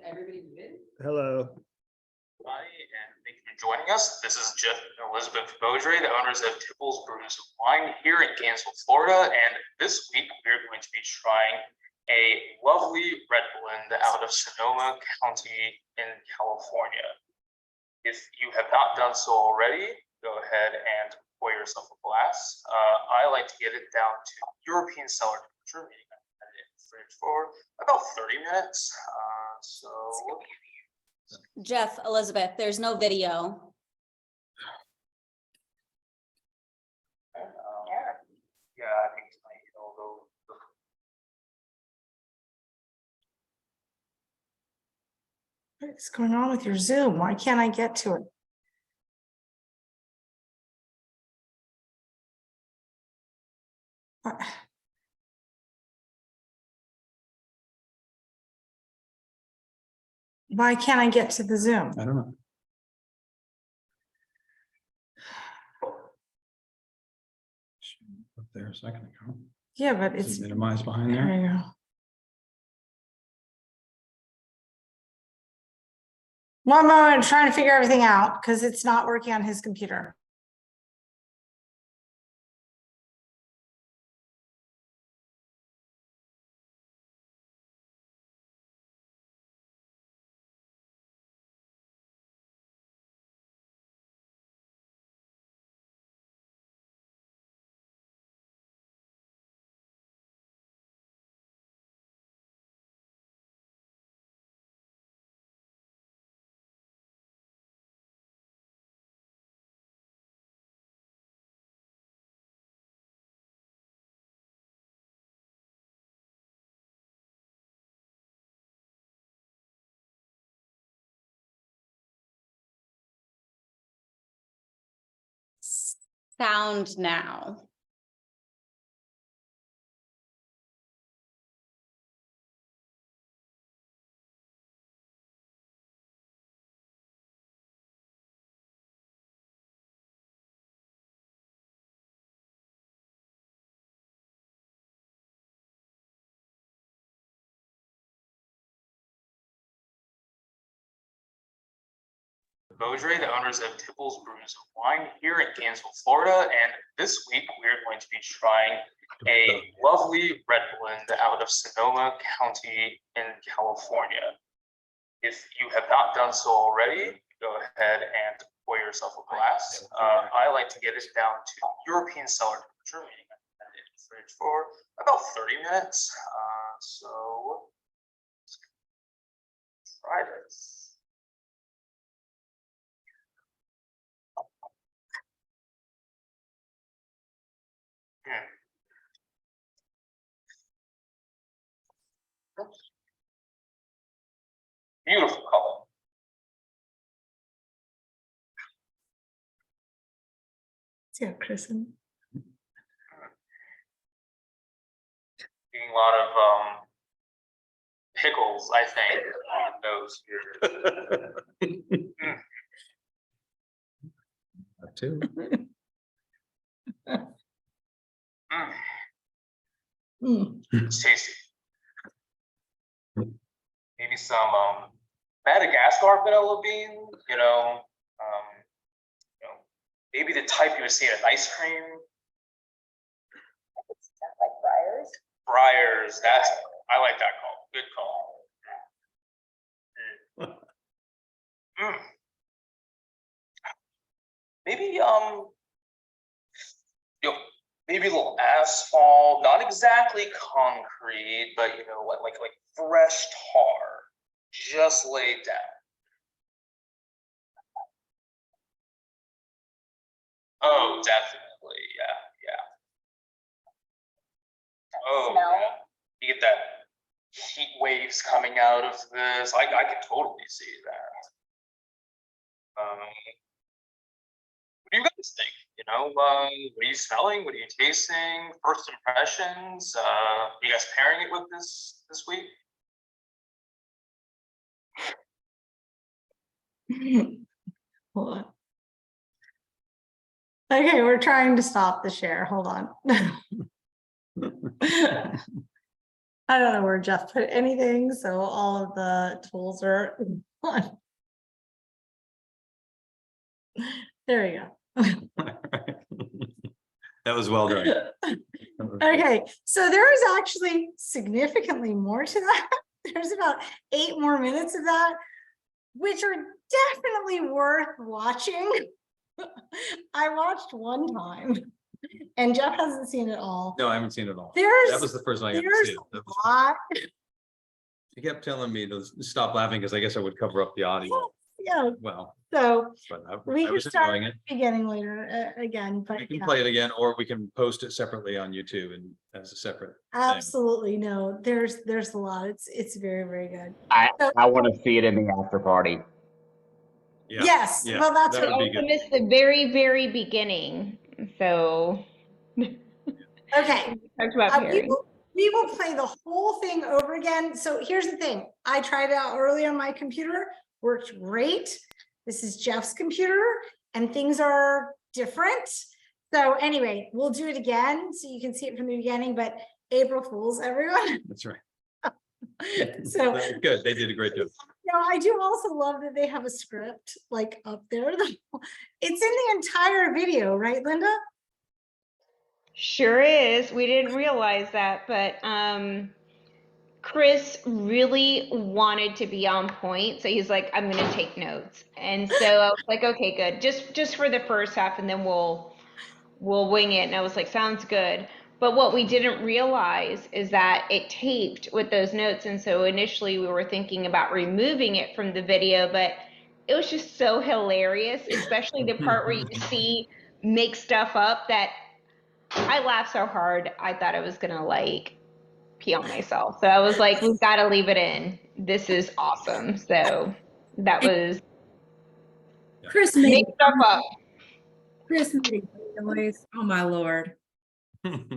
Everybody muted? Hello. Hi, and thank you for joining us. This is Jeff and Elizabeth Beaudry, the owners of Tipple's Brews of Wine here in Gainesville, Florida. And this week we're going to be trying a lovely red blend out of Sonoma County in California. If you have not done so already, go ahead and pour yourself a glass. I like to get it down to European cellar temperature, meaning I had it in the fridge for about 30 minutes. Jeff, Elizabeth, there's no video. Yeah, I think tonight it'll go. What's going on with your Zoom? Why can't I get to it? What? Why can't I get to the Zoom? I don't know. Up there a second ago. Yeah, but Is it's it minimized behind there. there? You go. One moment, I'm trying to figure everything out because it's not working on his computer. Sound now. Beaudry, the owners of Tipple's Brews of Wine here in Gainesville, Florida. And this week we're going to be trying a lovely red blend out of Sonoma County in California. If you have not done so already, go ahead and pour yourself a glass. I like to get it down to European cellar temperature, meaning I had it in the fridge for about 30 minutes. So let's try this. Beautiful color. Yeah, Kristen. Eating a lot of pickles, I think, on those. That too. It's tasty. Maybe some Madagascar vanilla bean, maybe the type you would see in an ice cream. Like Briars? Briars, I like that call. Good call. Maybe maybe a little asphalt, not exactly concrete, but like fresh tar, just laid down. Oh, definitely, yeah. Oh, Smell? yeah. You get that heat waves coming out of this. I can totally see that. What do you guys think? What are you smelling? What are you tasting? First impressions? You guys pairing it with this week? Hold on. Okay, we're trying to stop the share. Hold on. I don't know where Jeff put anything, so all of the tools are on. There you That was well done. go. Okay, so there is actually significantly more to that. There's about 8 more minutes of that, which are definitely worth watching. I watched one time and Jeff hasn't seen it all. No, I haven't seen it all. There's, That was the first time I got to there's see it. That a was- lot. He kept telling me to stop laughing because I guess I would cover up the audio. Yeah, Well, so but we I can was start enjoying it. beginning later again, but We can yeah, play it again, or we can post it separately on YouTube and as a separate. absolutely no, there's a lot. It's very, very good. I So- want to see it in the after party. Yeah. Yes, yeah, well, that's that what, would be I good. missed the very, very beginning, so. okay. Talked about pairing. We will play the whole thing over again. So here's the thing. I tried it out earlier on my computer, worked great. This is Jeff's computer and things are different. So anyway, we'll do it again so you can see it from the beginning, but April Fools, everyone. That's right. So Good, they did a great job. no, I do also love that they have a script like up there. It's in the entire video, right, Linda? Sure is. We didn't realize that, but Chris really wanted to be on point, so he's like, "I'm gonna take notes," and so I was like, "Okay, good. Just for the first half, and then we'll wing it." And I was like, "Sounds good." But what we didn't realize is that it taped with those notes, and so initially we were thinking about removing it from the video, but it was just so hilarious, especially the part where you see make stuff up that I laughed so hard I thought I was gonna like pee on myself. So I was like, we've got to leave it in. This is awesome. So that was Chris make made, stuff up. Chris made noise. Oh, my Lord.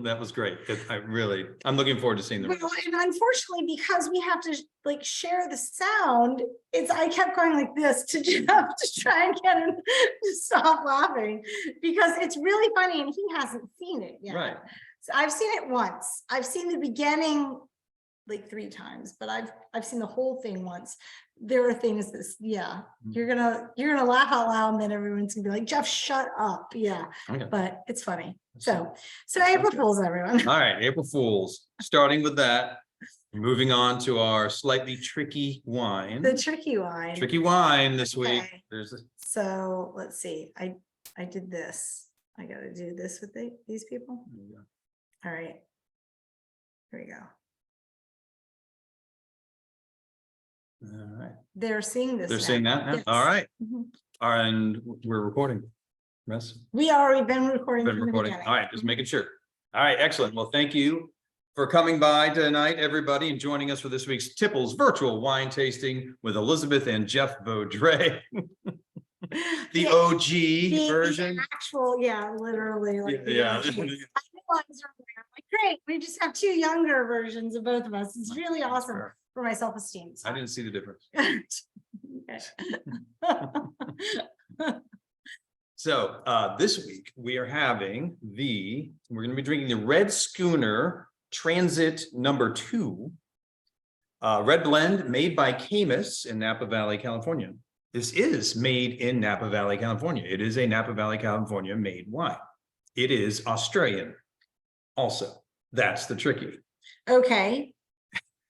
That was great. I'm looking forward to seeing the Well, rest. and unfortunately, because we have to like share the sound, I kept going like this to Jeff to try and get him to stop laughing because it's really funny and he hasn't seen it yet. Right. So I've seen it once. I've seen the beginning like 3 times, but I've seen the whole thing once. There are things that, yeah, you're gonna laugh out loud and then everyone's gonna be like, Jeff, shut up. Yeah, Okay. but it's funny. That So April Fools, everyone. All right, April Fools. Starting with that, moving on to our slightly tricky wine. The tricky wine. Tricky wine this week. Okay. There's a, So let's see. I did this. I gotta do this with these people. All right. Here we go. all right. They're seeing this. They're now. seeing that now? Yes. All right. Mhm. And we're recording. Yes, We already been recording. been from the recording. beginning. All right, just making sure. All right, excellent. Well, thank you for coming by tonight, everybody, and joining us for this week's Tipple's virtual wine tasting with Elizabeth and Jeff Vaudreuil. The Yeah, OG the version. Actual, yeah, literally. Like the Yeah. OG. I realized earlier, like, great, we just have 2 younger versions of both of us. It's really awesome fair. for my self-esteem. I didn't see the difference. Okay. So this week we are having we're going to be drinking the Red Schooner Transit #2 red blend made by Caymus in Napa Valley, California. This is made in Napa Valley, California. It is a Napa Valley, California made wine. It is Australian. Also, that's the tricky. Okay.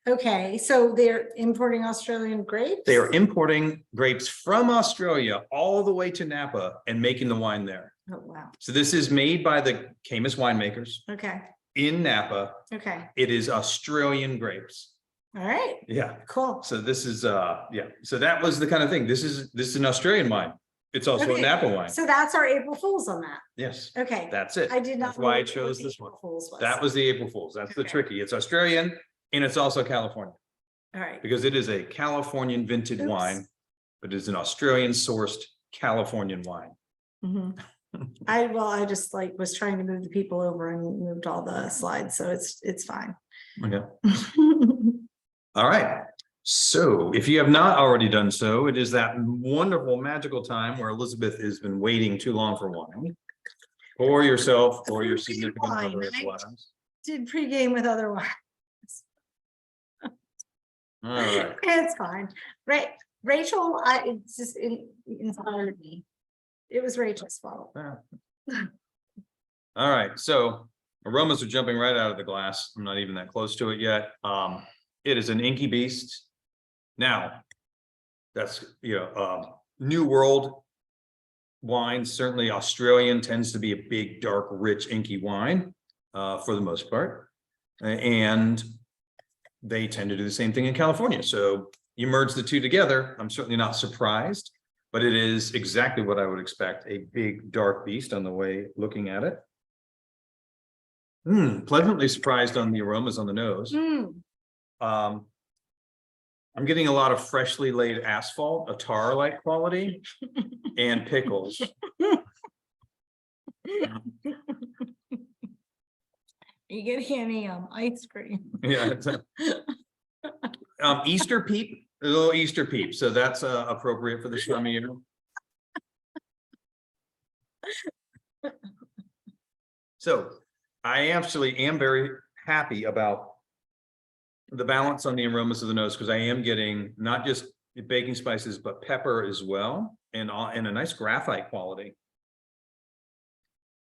Okay, so they're importing Australian grapes? They are importing grapes from Australia all the way to Napa and making the wine there. Oh, wow. So this is made by the Caymus winemakers Okay, in Napa. okay. It is Australian grapes. All right, Yeah. cool. So this is yeah. So that was the kind of thing. This is an Australian wine. It's also a Okay, Napa wine. So that's our April Fools on that. Yes, Okay. that's it. I did not. That's why know I what chose this April one. Fools was. That was the April Fools. That's the Okay. tricky. It's Australian and it's also California All right. because it is a Californian vintage Oops. wine, but it is an Australian sourced Californian wine. Mhm. I just like was trying to move the people over and moved all the slides, so it's fine. Okay. All right. So if you have not already done so, it is that wonderful magical time where Elizabeth has been waiting too long for wine. Pour yourself or your significant Wine, other as right? well. Did pregame with other wines. All right. It's fine. Right, Rachel, it's just inspired me. It was Rachel's fault. All right, so aromas are jumping right out of the glass. I'm not even that close to it yet. It is an inky beast. Now, that's, New World wine, certainly Australian tends to be a big, dark, rich, inky wine, for the most part. And they tend to do the same thing in California. So you merge the two together, I'm certainly not surprised, but it is exactly what I would expect, a big, dark beast on the way looking at it. Pleasantly surprised on the aromas on the nose. I'm getting a lot of freshly laid asphalt, a tar-like quality, and pickles. You get any ice cream. Yeah. Easter peep, a little Easter peep, so that's appropriate for this time of year. So I actually am very happy about the balance on the aromas of the nose, because I am getting not just baking spices, but pepper as well, and a nice graphite quality.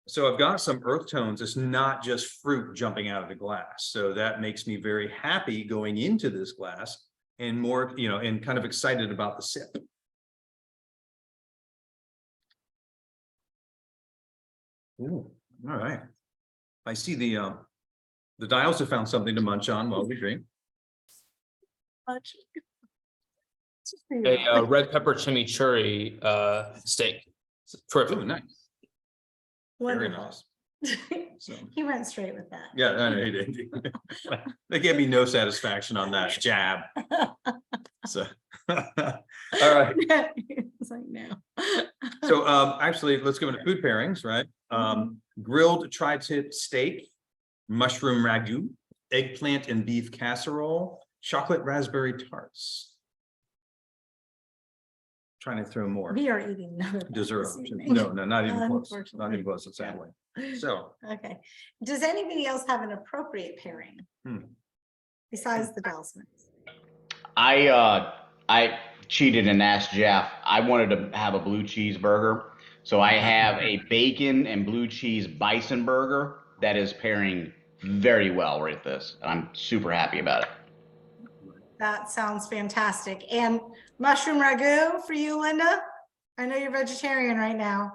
So I've got some earth tones. It's not just fruit jumping out of the glass. So that makes me very happy going into this glass and more, and kind of excited about the sip. Ooh, all right. I see the dials have found something to munch on while we drink. A red pepper chimichurri steak. Terrific. Ooh, nice. Very Wonderful. nice. So, He went straight with that. yeah, I know he did. They gave me no satisfaction on that jab. So, all right. It's like, no. So actually, let's go into food pairings, right? Grilled tri-tip steak, mushroom ragu, eggplant and beef casserole, chocolate raspberry tarts. Trying to throw more We are eating none of that dessert this options. evening. No, not even close. Not Unfortunately. even close, sadly. So, Okay. Does anybody else have an appropriate pairing? Besides the Belsmans? I cheated and asked Jeff. I wanted to have a blue cheeseburger. So I have a bacon and blue cheese bison burger that is pairing very well with this. I'm super happy about it. That sounds fantastic. And mushroom ragu for you, Linda? I know you're vegetarian right now.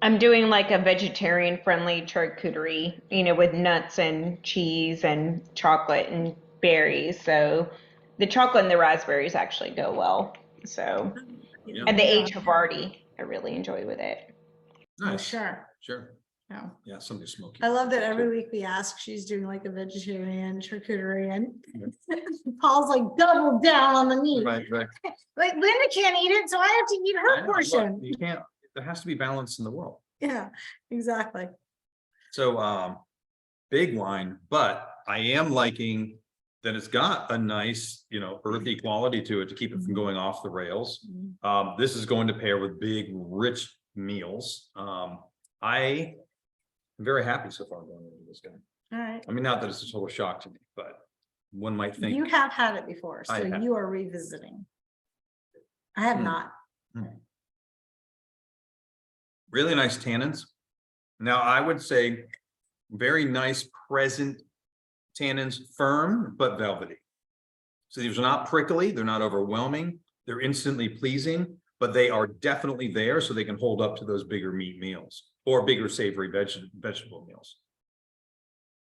I'm doing like a vegetarian friendly charcuterie, with nuts and cheese and chocolate and berries. So the chocolate and the raspberries actually go well. So, and the Yeah. Havarti, I really enjoy with it. Oh, nice. sure. Sure. Yeah. Yeah, something smoky. I love that every week we ask, she's doing like a vegetarian charcuterie and Paul's like double down on the meat. Right, right. Like Linda can't eat it, so I have to eat I her know, look, portion. you can't, there has to be balance in the world. Yeah, exactly. So, big wine, but I am liking that it's got a nice, earthy quality to it to keep it from going off the rails. This is going to pair with big, rich meals. I am very happy so far going into this guy. All right. I mean, not that it's a total shock to me, but one might think. You have had it before, so I have. you are revisiting. I have not. Really nice tannins. Now, I would say very nice present tannins, firm but velvety. So these are not prickly, they're not overwhelming, they're instantly pleasing, but they are definitely there so they can hold up to those bigger meat meals or bigger savory vegetable meals.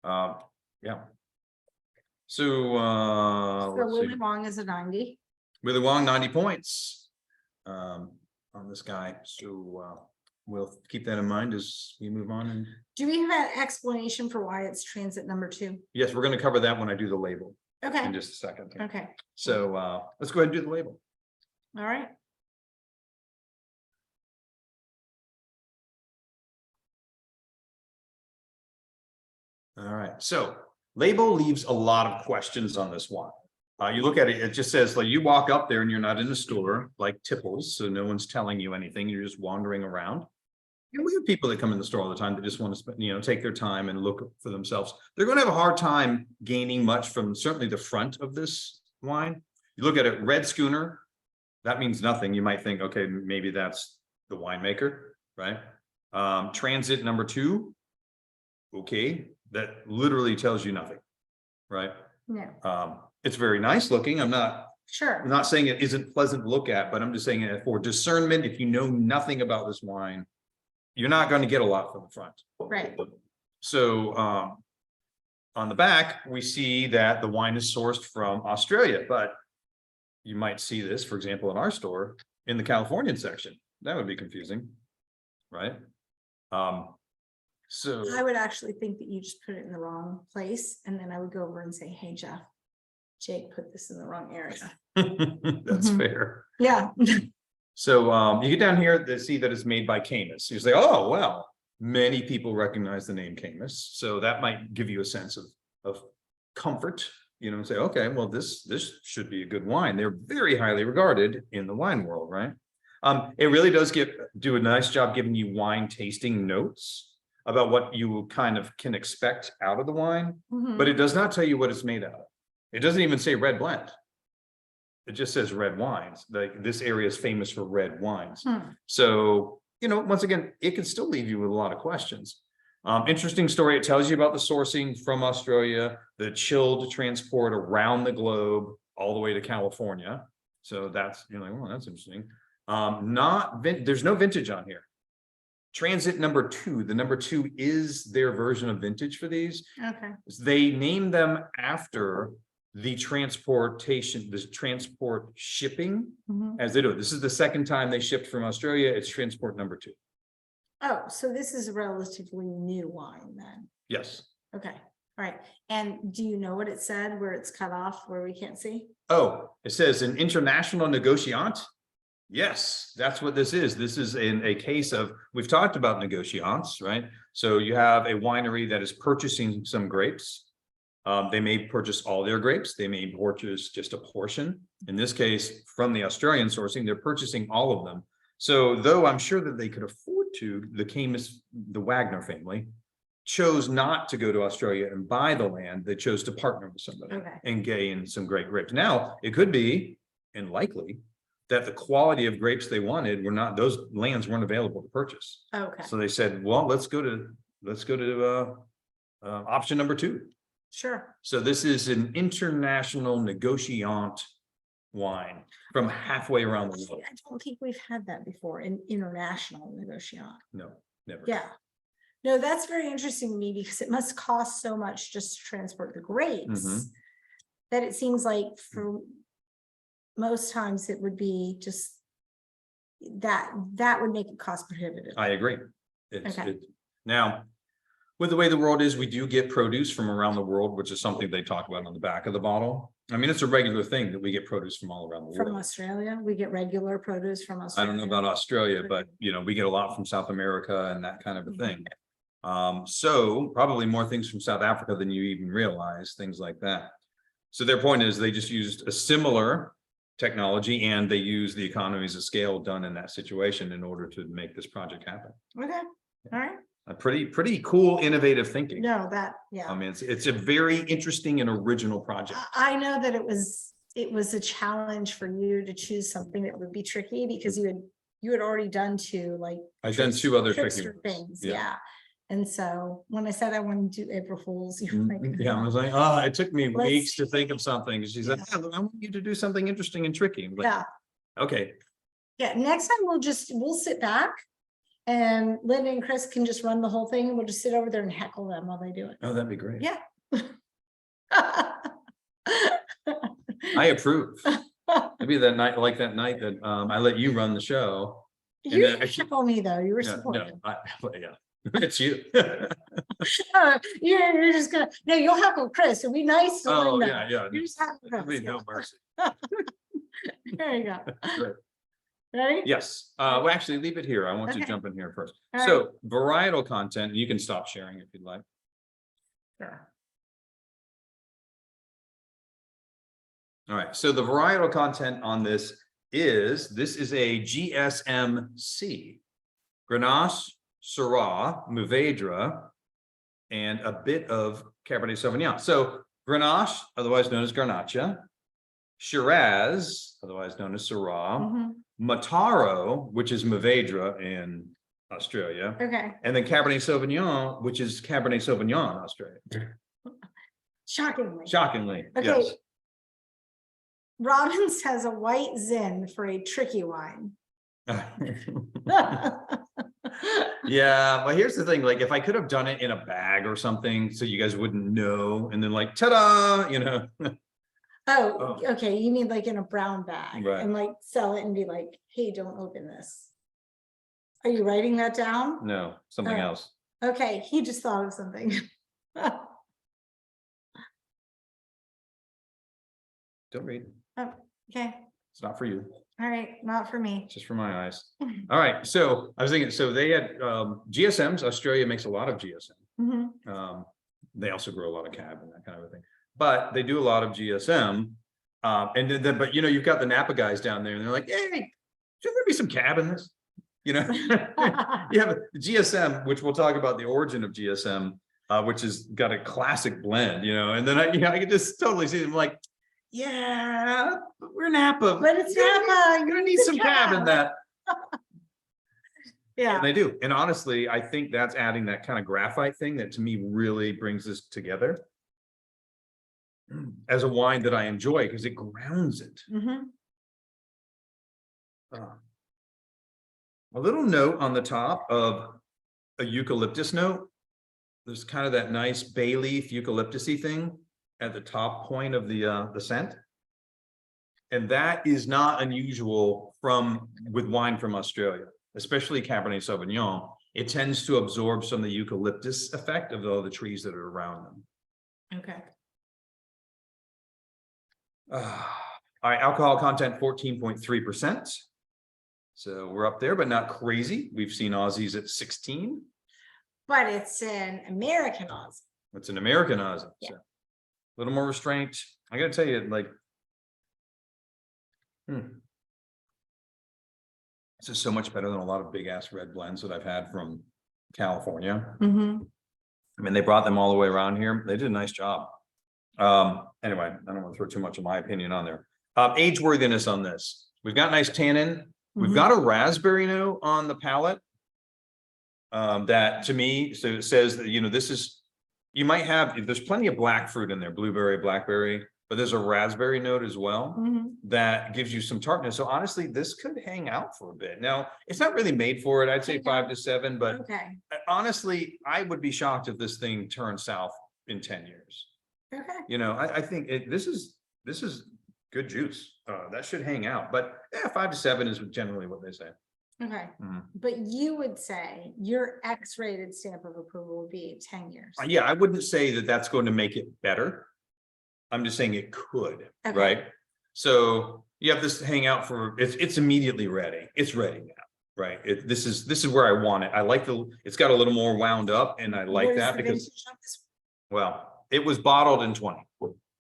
Yeah. So So let's see. Willy Wong is a 90. Willy Wong, 90 points on this guy. So we'll keep that in mind as we move on. And Do we have an explanation for why it's transit number 2? yes, we're going to cover that when I do the label Okay, in just a second. okay, So let's go ahead and do the label. all right. All right, so label leaves a lot of questions on this one. You look at it, it just says like you walk up there and you're not in a store like Tipple's, so no one's telling you anything. You're just wandering around. And we have people that come in the store all the time that just want to spend, take their time and look for themselves. They're going to have a hard time gaining much from certainly the front of this wine. You look at it, red Schooner, that means nothing. You might think, okay, maybe that's the winemaker, right? Transit number 2. Okay, that literally tells you nothing, right? Yeah, It's very nice looking. I'm not sure. saying it isn't pleasant to look at, but I'm just saying it for discernment. If you know nothing about this wine, you're not going to get a lot from the front. Right. So on the back, we see that the wine is sourced from Australia, but you might see this, for example, in our store in the Californian section. That would be confusing, right? So I would actually think that you just put it in the wrong place, and then I would go over and say, hey, Jeff, Jake put this in the wrong area. that's fair. Yeah. So you get down here to see that it's made by Caymus. You say, oh, well, many people recognize the name Caymus. So that might give you a sense of comfort, and say, okay, well, this should be a good wine. They're very highly regarded in the wine world, right? It really does do a nice job giving you wine tasting notes about what you kind of can expect out of the wine, but it does not tell you what it's made out of. It doesn't even say red blend. It just says red wines. Like this area is famous for red wines. So, once again, it can still leave you with a lot of questions. Interesting story. It tells you about the sourcing from Australia, the chilled transport around the globe, all the way to California. So that's, you're like, well, that's interesting. There's no vintage on here. Transit number 2, the number 2 is their version of vintage for these. Okay. They name them after the transport shipping as they do it. This is the second time they shipped from Australia. It's transport number 2. Oh, so this is a relatively new wine then? Yes. Okay, all right. And do you know what it said, where it's cut off, where we can't see? Oh, it says an international negociant. Yes, that's what this is. This is in a case of, we've talked about negociants, right? So you have a winery that is purchasing some grapes. They may purchase all their grapes. They may purchase just a portion. In this case, from the Australian sourcing, they're purchasing all of them. So though I'm sure that they could afford to, the Caymus, the Wagner family, chose not to go to Australia and buy the land. They chose to partner with somebody and gain some great grapes. Now, it could be, and likely, that the quality of grapes they wanted those lands weren't available to purchase. Okay. So they said, well, let's go to option number 2. Sure. So this is an international negociant wine from halfway around the world. I don't think we've had that before, an international negotiant. No, never. Yeah. No, that's very interesting to me because it must cost so much just to transport the grapes that it seems like for most times it would be just that would make it cost prohibitive. I agree. Now, with the way the world is, we do get produce from around the world, which is something they talk about on the back of the bottle. I mean, it's a regular thing that we get produce from all around the world. From Australia, we get regular produce from Australia. I don't know about Australia, but we get a lot from South America and that kind of a thing. So probably more things from South Africa than you even realize, things like that. So their point is they just used a similar technology and they use the economies of scale done in that situation in order to make this project happen. Okay, all right. A pretty cool, innovative thinking. No, yeah. I mean, it's a very interesting and original project. I know that it was a challenge for you to choose something that would be tricky because you had already done 2 like I've done 2 other tricky things. Yeah. Yeah. And so when I said I wanted to do April Fools, you were like, Yeah, I was like, oh, it took me weeks to think of something. She said, I want you to do something interesting and tricky. Like, yeah. Okay. Yeah. Next time we'll sit back and Linda and Chris can just run the whole thing and we'll just sit over there and heckle them while they do it. Oh, that'd be great. Yeah. I approve. Maybe that night that I let you run the show. You didn't heckle me though. You were supportive. Yeah, it's you. You're just gonna you'll heckle Chris. It'll be nice to Linda. Yeah. You just heckle Chris. Be no mercy. There you go. Great. Ready? Yes. Well, actually, leave it here. I want to jump in here first. All So varietal content, you can stop sharing if you'd like. Sure. All right. So the varietal content on this is a GSMC, Grenache Syrah, Mourvedre, and a bit of Cabernet Sauvignon. So Grenache, otherwise known as Garnacha, Shiraz, otherwise known as Syrah, Mhm. Mataro, which is Mourvedre in Australia, Okay, and then Cabernet Sauvignon, which is Cabernet Sauvignon in Australia. shockingly. Shockingly, Okay. yes. Robbins has a white Zin for a tricky wine. Yeah, well, here's the thing, like, if I could have done it in a bag or something, so you guys wouldn't know, and then like, ta-da, you know. Oh, okay, you mean like in a brown bag Right. and like sell it and be like, hey, don't open this. Are you writing that down? No, something Oh. else. Okay, he just thought of something. Don't read. Okay, It's not for you. all right, not for me. Just for my eyes. All right, so I was thinking, so they had GSMs. Australia makes a lot of GSM. Mhm. They also grow a lot of cab and that kind of a thing, but they do a lot of GSM. And then, but you know, you've got the Napa guys down there, and they're like, "Hey, shouldn't there be some cab in this?" You know, you have GSM, which we'll talk about the origin of GSM, which has got a classic blend. You know, and then I could just totally see them like, "Yeah, but we're Napa, But it's Napa, You're gonna need some cab in that." Yeah, And they do. And honestly, I think that's adding that kind of graphite thing that to me really brings this together as a wine that I enjoy because it grounds it. Mhm. A little note on the top of a eucalyptus note. There's kind of that nice bay leaf eucalyptusy thing at the top point of the scent. And that is not unusual with wine from Australia, especially Cabernet Sauvignon. It tends to absorb some of the eucalyptus effect of all the trees that are around them. Okay. All right, alcohol content 14.3%. So we're up there, but not crazy. We've seen Aussies at 16. But it's an American Aussie. It's an American Aussie. Yeah. So a little more restraint. I gotta tell you, like, this is so much better than a lot of big ass red blends that I've had from California. Mhm. I mean, they brought them all the way around here. They did a nice job. Anyway, I don't want to throw too much of my opinion on there. Age worthiness on this. We've got nice tannin. We've Mhm. got a raspberry note on the palate. That to me, so it says that, you know, this is, you might have, there's plenty of black fruit in there, blueberry, blackberry, but there's a raspberry note as well Mhm. that gives you some tartness. So honestly, this could hang out for a bit. Now, it's not really made for it. I'd say 5 to 7, but Okay, honestly, I would be shocked if this thing turns south in 10 years. okay. You know, I think this is good juice. That should hang out, but yeah, 5 to 7 is generally what they say. Okay, Mhm. but you would say your X-rated stamp of approval would be 10 years. Yeah, I wouldn't say that that's going to make it better. I'm just saying it could, Okay. right? So you have this to hang out for, it's immediately ready. It's ready now, right? This is where I want it. I like it's got a little more wound up and I like What is that the because, vintage on this? well, it was bottled in 20.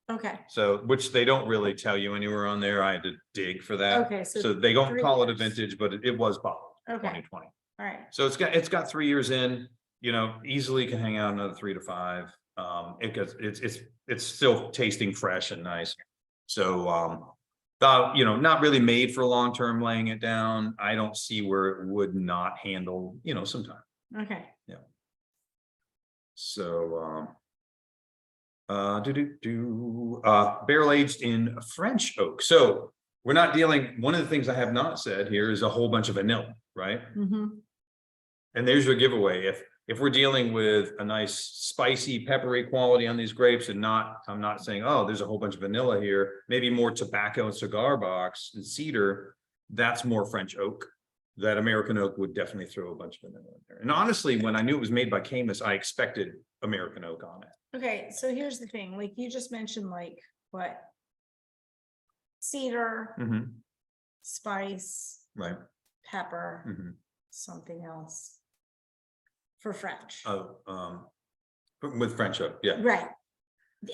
Okay, So, which they don't really tell you anywhere on there. I had to dig for that. okay, So so they don't 3 call it a years. vintage, but it was bottled in Okay. 2020. all right. So it's got 3 years in, you know, easily can hang out another 3 to 5. It's still tasting fresh and nice. So, you know, not really made for long-term laying it down. I don't see where it would not handle, you know, some time. Okay, So, barrel aged in French oak. So we're not dealing, one of the things I have not said here is a whole bunch of vanilla, right? mhm. And there's your giveaway. If we're dealing with a nice spicy, peppery quality on these grapes and I'm not saying, oh, there's a whole bunch of vanilla here, maybe more tobacco and cigar box and cedar, that's more French oak. That American oak would definitely throw a bunch of vanilla in there. And honestly, when I knew it was made by Caymus, I expected American oak on it. Okay, so here's the thing, like you just mentioned, like what? Cedar, spice, Right. pepper, Mhm. something else. For French. Oh, with French oak, yeah. Right.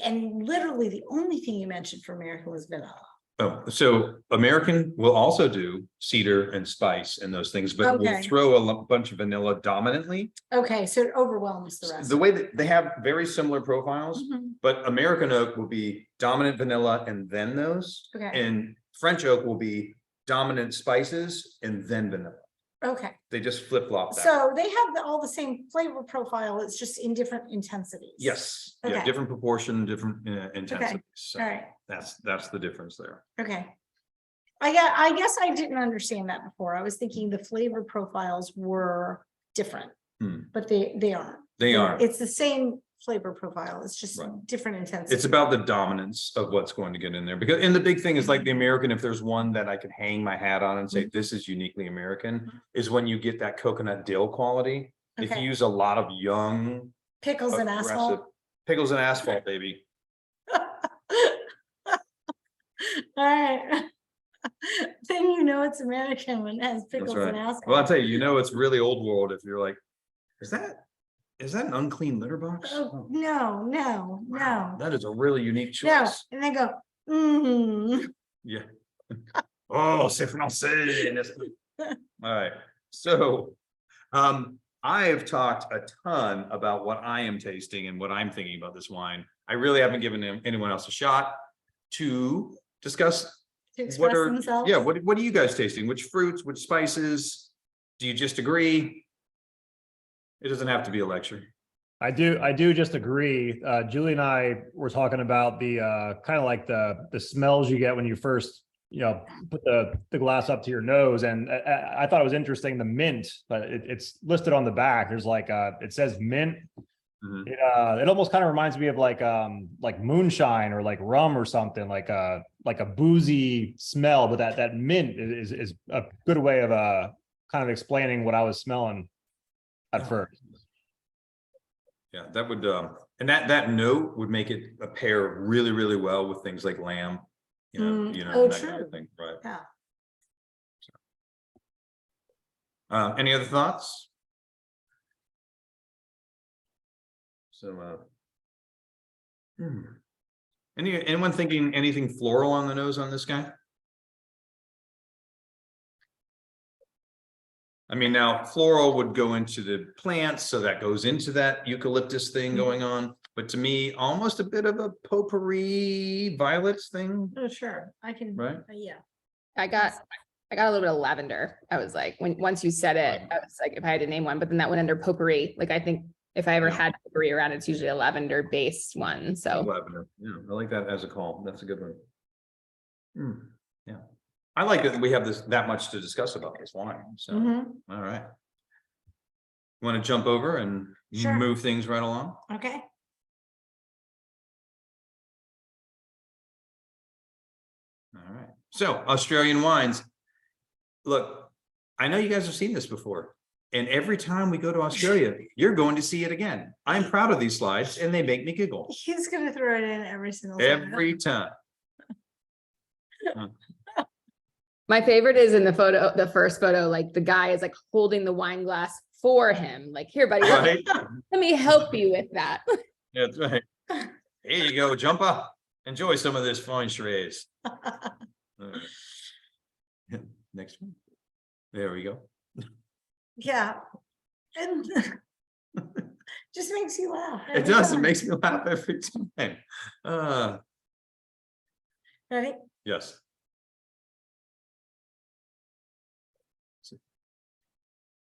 And literally the only thing you mentioned for American was vanilla. Oh, so American will also do cedar and spice and those things, but we'll Okay. throw a bunch of vanilla dominantly. Okay, so it overwhelms the rest. The way that they have very similar profiles, Mhm. but American oak will be dominant vanilla and then those. Okay. And French oak will be dominant spices and then vanilla. Okay, They just flip flop that. so they have all the same flavor profile, it's just in different intensities. Yes, yeah, Okay. different proportion, different intensities. So All right, that's the difference there. okay. I guess I didn't understand that before. I was thinking the flavor profiles were different, Hmm. but they aren't. They are. It's the same flavor profile, it's just Right. different intensity. It's about the dominance of what's going to get in there because, and the big thing is like the American, if there's one that I can hang my hat on and say, this is uniquely American, is when you get that coconut dill quality. If you Okay. use a lot of young, Pickles and aggressive, asphalt. pickles and asphalt, baby. All right. Then you know it's American when it has That's pickles right. and asphalt. Well, I'll tell you, it's really old world if you're like, is that an unclean litter box? Oh, Oh, no. that is a really unique No, choice. and then go, mm. Yeah. Oh, c'est français. All right. So, I have talked a ton about what I am tasting and what I'm thinking about this wine. I really haven't given anyone else a shot to discuss To express themselves. yeah, what are you guys tasting? Which fruits, which spices? Do you just agree? It doesn't have to be a lecture. I do just agree. Julie and I were talking about the kind of like the smells you get when you first, put the glass up to your nose. And I thought it was interesting, the mint, but it's listed on the back. There's like it says mint. Mhm. It almost kind of reminds me of like moonshine or like rum or something, like a boozy smell, but that mint is a good way of kind of explaining what I was smelling at first. Yeah, that would and that note would make it pair really, really well with things like lamb, Oh, that kind true. of thing, right? Yeah. Any other thoughts? So anyone thinking anything floral on the nose on this guy? I mean, now floral would go into the plants, so that goes into that eucalyptus thing going on. But to me, almost a bit of a potpourri violets thing, Oh, sure, I can. right? Yeah. I got a little bit of lavender. I was like, once you said it, I was like, if I had to name one, but then that went under potpourri. Like, I think if I ever Yeah. had potpourri around, it's usually a lavender based one. So Lavender. Yeah, I like that as a call. That's a good one. Yeah. I like that we have that much to discuss about this wine. So, Mhm. all right. Want to jump over and Sure. move things right along? Okay. All right. So Australian wines. Look, I know you guys have seen this before. And every time we go to Australia, you're going to see it again. I'm proud of these slides and they make me giggle He's gonna throw it in every single time. every time. my favorite is in the first photo, like the guy is like holding the wine glass for him. Like, here, buddy, Right? let me help you with that. That's right. Here you go, jump up. Enjoy some of this fine Shiraz. All right. Next one. There we go. Yeah. And just makes you laugh. It every does. It time. makes me laugh every time. Ready? Yes.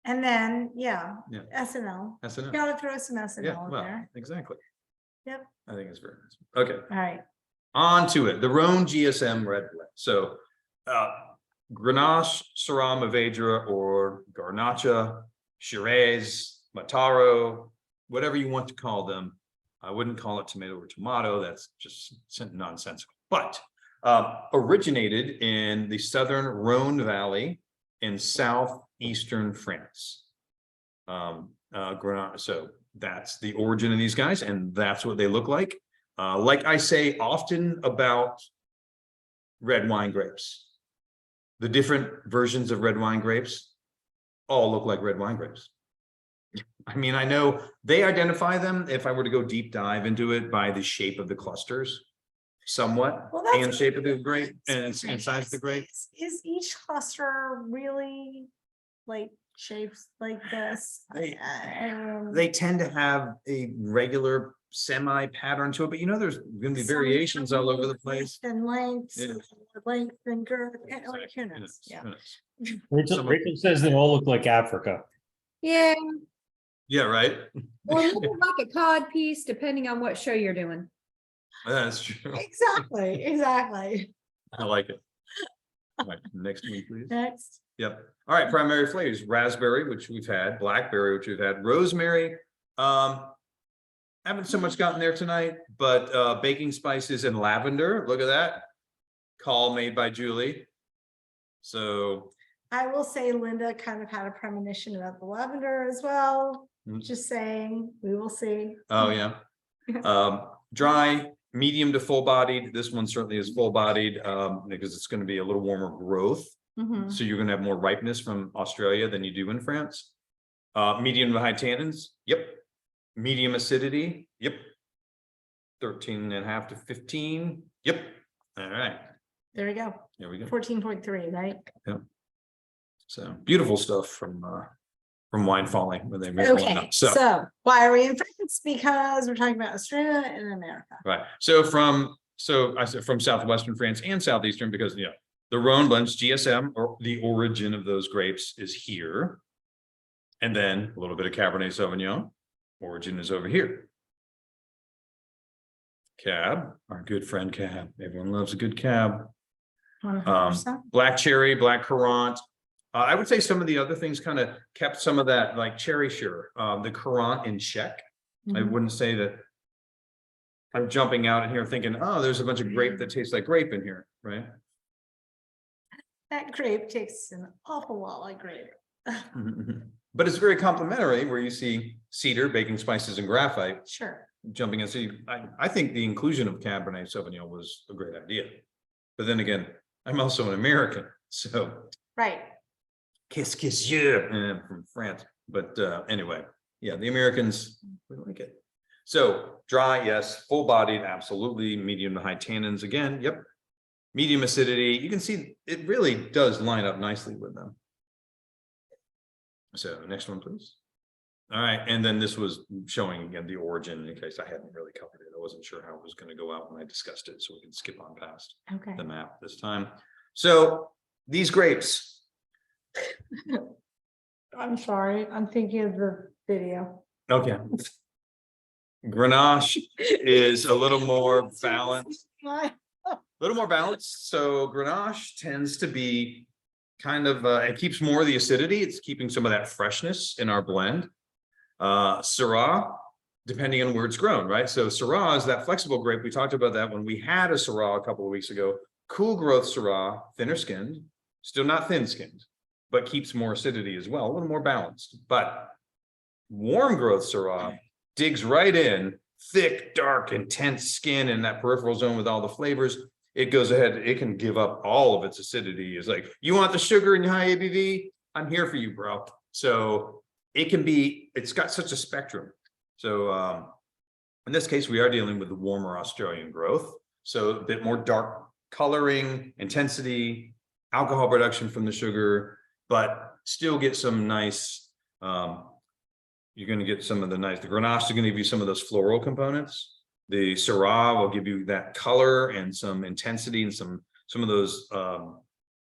And then, yeah, Yeah. SNL. That's enough. Gotta throw some Yeah, SNL in well, there. exactly. Yep. I think it's very nice. Okay, All right. on to it. The Rhone GSM red blend. So Grenache, Syrah, Mourvedre, or Garnacha, Shiraz, Mataro, whatever you want to call them. I wouldn't call it tomato or tomato. That's just nonsensical. But originated in the southern Rhone Valley in southeastern France. Grenache. So that's the origin of these guys, and that's what they look like. Like I say often about red wine grapes, the different versions of red wine grapes all look like red wine grapes. I mean, I know they identify them, if I were to go deep dive into it, by the shape of the clusters. somewhat, Well, that's- and shape of the grape and size of the grape. Is each cluster really like shapes like this? They tend to have a regular semi pattern to it, but you know, there's gonna be variations all over the place. And lengths, Yeah. length and girth, and like, who Who knows? knows? Yeah. Who knows? Rachel, Some of- Rachel says they all look like Africa. Yeah, Yeah, right? or maybe like a cod piece, depending on what show you're doing. That's true. Exactly, exactly. I like it. All right, next one, please. Next. Yep. All right, primary flavors, raspberry, which we've had, blackberry, which we've had, rosemary. Haven't so much gotten there tonight, but baking spices and lavender. Look at that. Call made by Julie. So I will say Linda kind of had a premonition about the lavender as well. Mm. Just saying, we will see. oh yeah. Dry, medium to full bodied. This one certainly is full bodied because it's going to be a little warmer growth. Mhm. So you're going to have more ripeness from Australia than you do in France. Medium to high tannins. Yep. Medium acidity. Yep. 13.5 to 15. Yep. All right. There we go. There we go. 14.3, right? So beautiful stuff from Wine Falling when they made one Okay, up. so why are we in France? Because we're talking about Australia and America. Right. So I said from southwestern France and southeastern because the Rhone blends GSM, or the origin of those grapes, is here. And then a little bit of Cabernet Sauvignon. Origin is over here. Cab, our good friend Cab. Everyone loves a good Cab. 100%. Black cherry, black currant. I would say some of the other things kind of kept some of that, like cherry sure, the currant in check. I Mhm. wouldn't say that I'm jumping out in here thinking, oh, there's a bunch of grape that tastes like grape in here, right? That grape tastes an awful lot like grape. But it's very complimentary where you see cedar, baking spices, and graphite Sure. jumping in. So I think the inclusion of Cabernet Sauvignon was a great idea. But then again, I'm also an American, so Right. kiss you, I'm from France. But anyway, yeah, the Americans, we like it. So dry, yes. Full bodied, absolutely. Medium to high tannins again. Yep. Medium acidity. You can see it really does line up nicely with them. So next one, please. All right, and then this was showing again the origin in case I hadn't really covered it. I wasn't sure how it was going to go out when I discussed it, so we can skip on past Okay. the map this time. So these grapes. I'm sorry. I'm thinking of the video. Okay. Grenache is a little more balanced. A little more balanced. So Grenache tends to be kind of it keeps more of the acidity. It's keeping some of that freshness in our blend. Syrah, depending on where it's grown, right? So Syrah is that flexible grape. We talked about that when we had a Syrah a couple of weeks ago. Cool growth Syrah, thinner skinned, still not thin skinned, but keeps more acidity as well, a little more balanced. But warm growth Syrah digs right in, thick, dark, intense skin in that peripheral zone with all the flavors. It goes ahead, it can give up all of its acidity. It's like, you want the sugar and high ABV? I'm here for you, bro. So it can be, it's got such a spectrum. So in this case, we are dealing with the warmer Australian growth. So a bit more dark coloring, intensity, alcohol production from the sugar, but still get some nice, you're going to get some of the nice, the Grenache is going to give you some of those floral components. The Syrah will give you that color and some intensity and some of those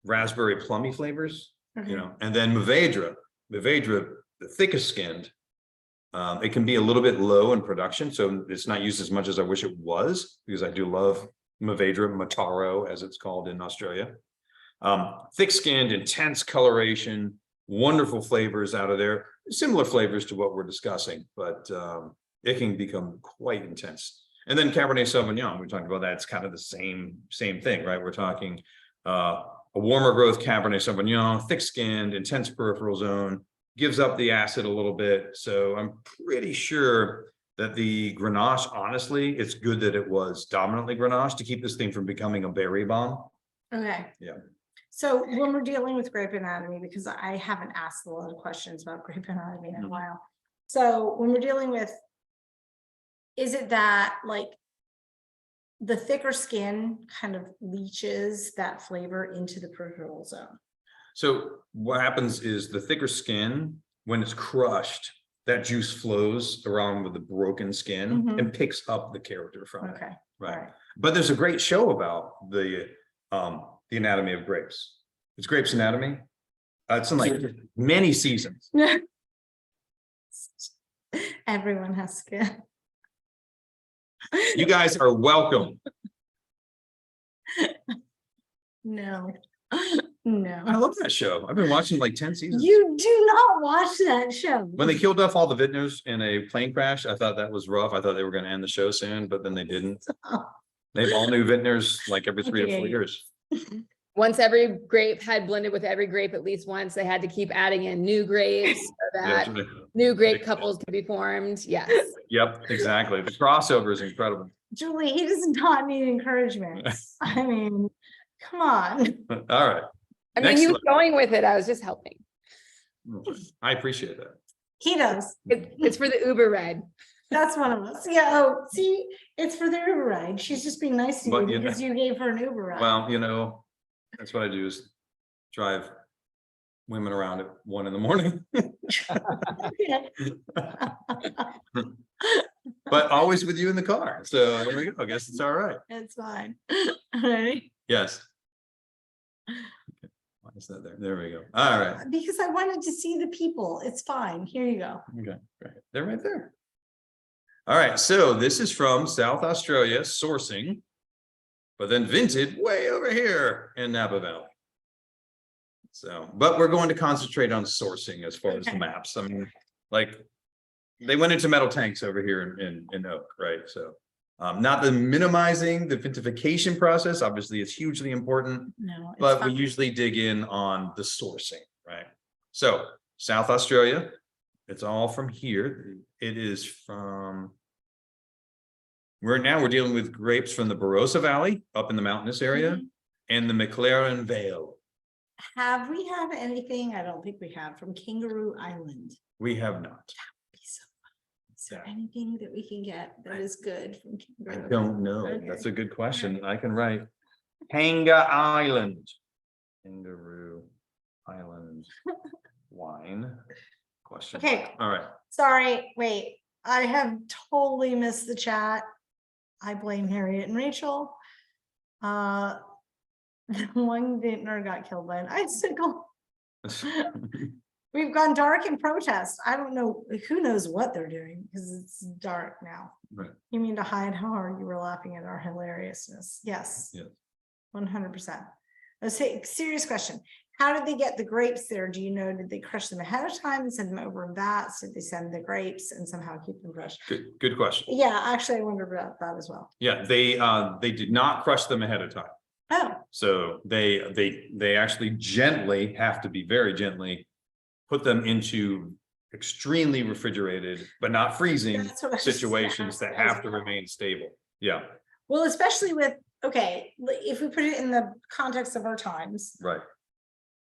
raspberry plummy flavors, Okay. you know, and then Mourvedre, the thickest skinned, it can be a little bit low in production. So it's not used as much as I wish it was, because I do love Mourvedre, Mataro, as it's called in Australia. Thick skinned, intense coloration, wonderful flavors out of there, similar flavors to what we're discussing, but it can become quite intense. And then Cabernet Sauvignon, we talked about that. It's kind of the same thing, right? We're talking a warmer growth Cabernet Sauvignon, thick skinned, intense peripheral zone, gives up the acid a little bit. So I'm pretty sure that the Grenache, honestly, it's good that it was dominantly Grenache to keep this thing from becoming a berry bomb. Okay. Yeah. So when we're dealing with grape anatomy, because I haven't asked a lot of questions about grape anatomy in a while. So when we're dealing with, is it that like the thicker skin kind of leaches that flavor into the peripheral zone. So what happens is the thicker skin, when it's crushed, that juice flows around with the broken skin Mhm. and picks up the character from it. Okay. Right. Alright. But there's a great show about the anatomy of grapes. It's Grapes Anatomy. It's in like many seasons. Everyone has skin. You guys are welcome. No. I No. love that show. I've been watching like 10 seasons. You do not watch that show. When they killed off all the vintners in a plane crash, I thought that was rough. I thought they were going to end the show soon, but then they didn't. They have all new vintners like every 3 to 4 Okay. years. Once every grape had blended with every grape at least once, they had to keep adding in new grapes so that new grape couples could be formed. Yes. Yep, exactly. The crossover is incredible. Julie, he does not need encouragement. I mean, come on. All right. I mean, he was Excellent. going with it. I was just helping. I appreciate that. He does. It's for the Uber ride. That's one of us. Yeah. Oh, see, it's for the Uber ride. She's just being nice to But you you because you gave her an Uber ride. Well, you know, that's what I do is drive women around at 1 in the morning, but always with you in the car. So there we go. I guess it's all right. It's fine. Ready? Yes. Okay. Why is that there? There we go. All right. Because I wanted to see the people. It's fine. Here you go. Okay. Right. They're right there. All right. So this is from South Australia sourcing, but then vinted way over here in Napa Valley. So, but we're going to concentrate on sourcing as far as the Okay. maps. I mean, like they went into metal tanks over here in oak, right? So, not the minimizing the vinification process. Obviously, it's hugely important, No, it's but we fine. usually dig in on the sourcing, right? So, South Australia, it's all from here. It is from. We're dealing with grapes from the Barossa Valley up in the mountainous area Mhm. and the McLaren Vale. Have we have anything? I don't think we have from Kangaroo Island. We have not. Is there anything that we can get that is good from I Kangaroo? don't know. Okay. That's a good question. I can write Hanga Island. Kangaroo Island wine. Question. Okay, All right. sorry, wait, I have totally missed the chat. I blame Harriet and Rachel. One vintner got killed by an icicle. We've gone dark in protest. I don't know, who knows what they're doing because it's dark now. Right. You mean to hide how hard you were laughing at our hilariousness? Yes. Yes. 100%. Let's say, serious question. How did they get the grapes there? Do you know, did they crush them ahead of time and send them over in vats? Did they send the grapes and somehow keep them fresh? Good question. Yeah, actually, I wondered about that as well. Yeah, they did not crush them ahead of time. Oh, So they actually gently have to be very gently put them into extremely refrigerated, but not freezing That's what I was situations that gonna ask have to as well. remain stable. Yeah, well, especially with, okay, if we put it in the context of our times, right,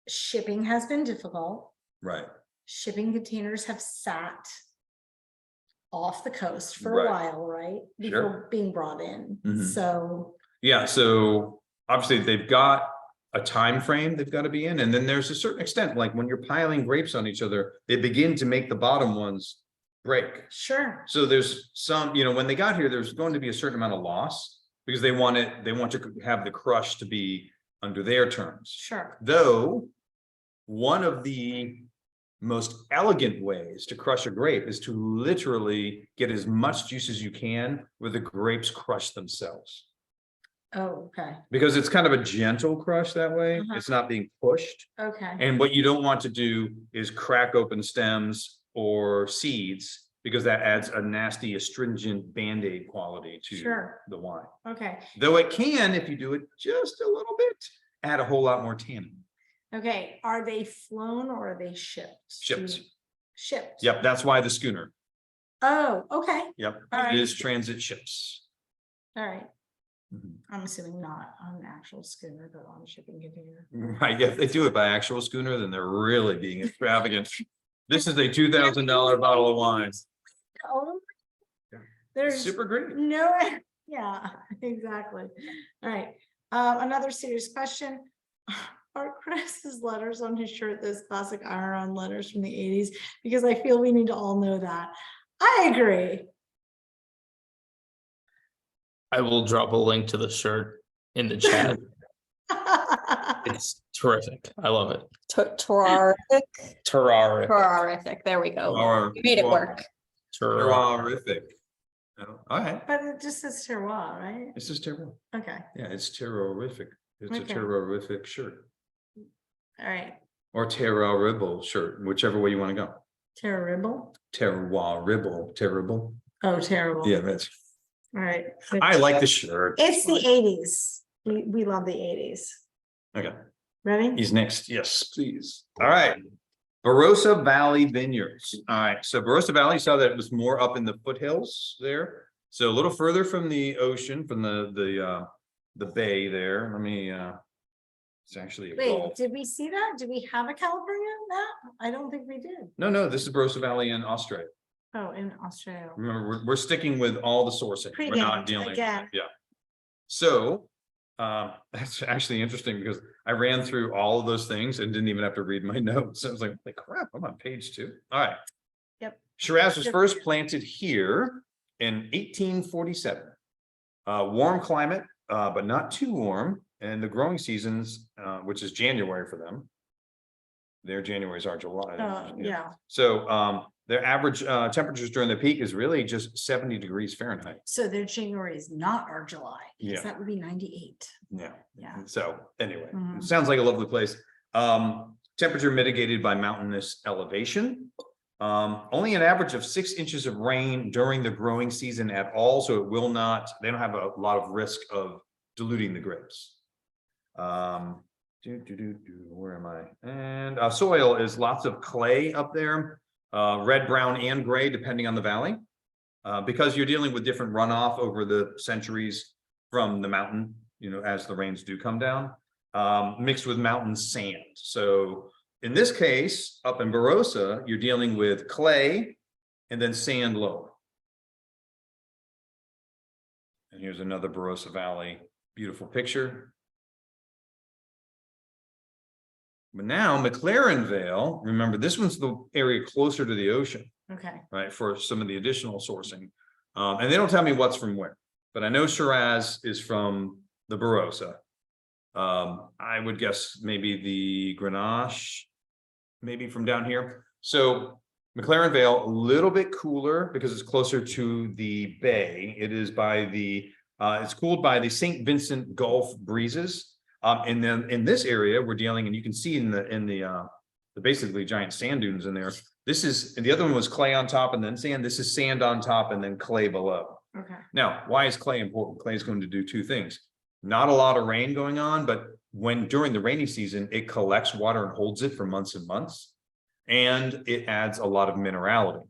shipping has been difficult. right. Shipping containers have sat off the coast for Right. a while, right? Sure. Before being brought in. Mhm. So, Yeah, so obviously they've got a time frame they've got to be in, and then there's a certain extent, like when you're piling grapes on each other, they begin to make the bottom ones break. sure. So there's some, when they got here, there's going to be a certain amount of loss because they want to have the crush to be under their terms. Sure. Though one of the most elegant ways to crush a grape is to literally get as much juice as you can where the grapes crush themselves. Oh, okay, Because it's kind of a gentle crush that way. Uh-huh. It's not being pushed. okay. And what you don't want to do is crack open stems or seeds because that adds a nasty astringent Band-Aid quality to Sure. the wine. Okay, Though it can, if you do it just a little bit, add a whole lot more tannin. okay. Are they flown or are they shipped? Shipped. Shipped. Yep, that's why the schooner. Oh, okay, Yep, All right. it is transit ships. all right. Mhm. I'm assuming not on an actual schooner, but on a shipping container. Right, yeah, if they do it by actual schooner, then they're really being extravagant. This is a $2,000 bottle of wine. Oh, Yeah. there's Super great. no, Yeah, exactly. All right. Another serious question. Are Chris's letters on his shirt those classic iron-on letters from the 80s? Because I feel we need to all know that. I agree. I will drop a link to the shirt in the chat. It's terrific. I love it. Terrific. Terrific. Terrific. There we go. We made it work. Terrific. All right. But it just says terroir, right? This is terrible. Okay, Yeah, it's terrorific. It's a Okay. terrorific shirt all right. or terrible shirt, whichever way you want to go. Terrible. Terrible. Oh, terrible. Yeah, that's. All right. I like the shirt. It's the 80s. We love the 80s. Okay, Ready? he's next. Yes, please. All right. Barossa Valley Vineyards. All right, so Barossa Valley, you saw that it was more up in the foothills there. So a little further from the ocean, from the bay there. Let me it's actually a Wait, gulf. did we see that? Did we have a California map? I don't think we did. No, this is Barossa Valley in Australia. Oh, in Australia. Remember, we're sticking with all the sourcing. We're not Pre-gamed dealing. again. Yeah. So that's actually interesting because I ran through all of those things and didn't even have to read my notes. I was like, crap, I'm on page 2. All right. Yep. Shiraz was Good. first planted here in 1847. Warm climate, but not too warm. And the growing seasons, which is January for them. Their Januaries are July. Yeah. So their average temperatures during the peak is really just 70 degrees Fahrenheit. So their January is not our July. Yeah. Because that would be 98. Yeah. Yeah. So anyway, Mhm. it sounds like a lovely place. Temperature mitigated by mountainous elevation. Only an average of 6 inches of rain during the growing season at all. So it will not, they don't have a lot of risk of diluting the grapes. Where am I? And soil is lots of clay up there, red, brown, and gray, depending on the valley. Because you're dealing with different runoff over the centuries from the mountain, as the rains do come down, mixed with mountain sand. So in this case, up in Barossa, you're dealing with clay and then sand lower. And here's another Barossa Valley, beautiful picture. But now McLaren Vale, remember, this one's the area closer to the ocean, Okay. right, for some of the additional sourcing. And they don't tell me what's from where, but I know Shiraz is from the Barossa. I would guess maybe the Grenache, maybe from down here. So McLaren Vale, a little bit cooler because it's closer to the bay. It is by the, it's cooled by the St. Vincent Gulf breezes. And then in this area, we're dealing, and you can see in the basically giant sand dunes in there. This is, and the other one was clay on top and then sand. This is sand on top and then clay below. Okay. Now, why is clay important? Clay is going to do 2 things. Not a lot of rain going on, but during the rainy season, it collects water and holds it for months and months. And it adds a lot of minerality.